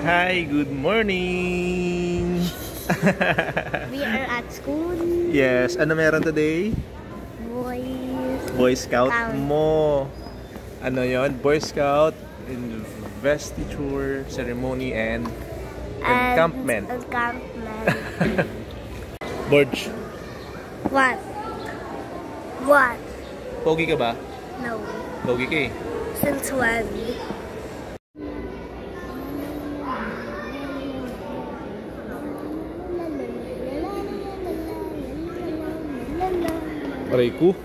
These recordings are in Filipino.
Hi, good morning! We are at school. Yes, ano meron today? Boy Scout mo. Ano yon? Boy Scout investiture ceremony and encampment. Borge. What? Pogi ka ba? No. Pogi ka eh. Since when? Aray ko.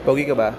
Pogi ka ba?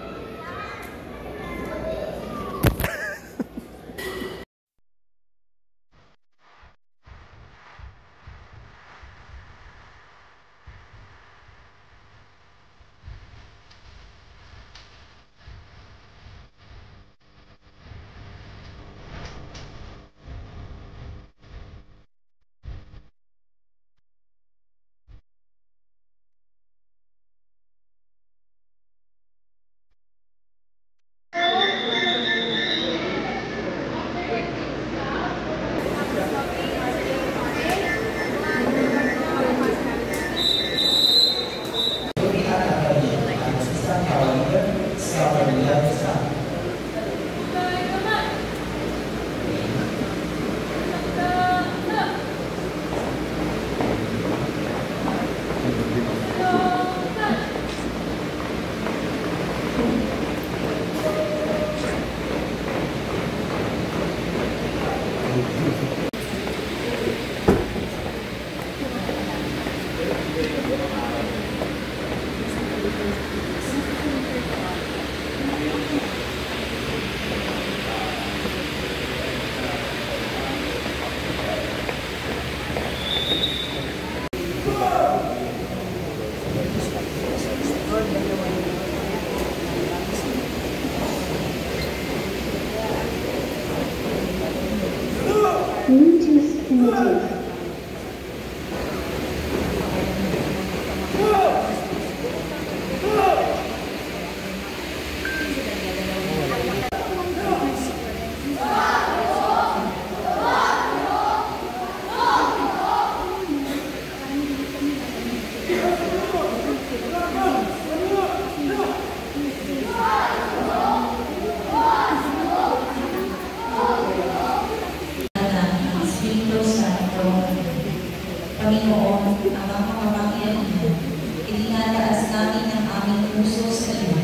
Panginoon, ang mga kamamagitan, itinataas namin ang aming puso sa iyo.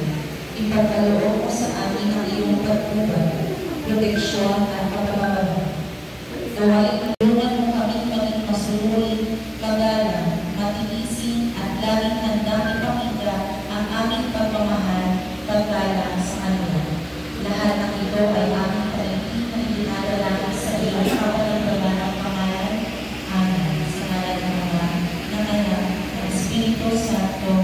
Ipagkaloob mo sa amin ang iyong patnubay, proteksyon at pagkakabalan. Gawain tulungan mo kami maging masunurin, magalang, matinisin at laging handang ipakita ang aming pagmamahal pagkalang sa kanila. Lahat ng ito ay aming talangin na itinadalangin sa iyong kapanampalan ng pangalan. Amen. Ng Anak, ng Espiritu Santo.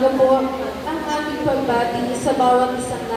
umaga po ang aming pagbati sa bawat isang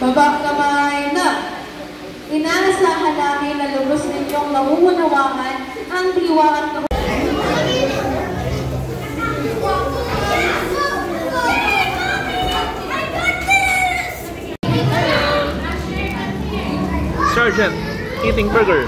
baba kamay na. Inaasahan namin na lubos ninyong nauunawaan ang diwa at Sergeant, eating burger.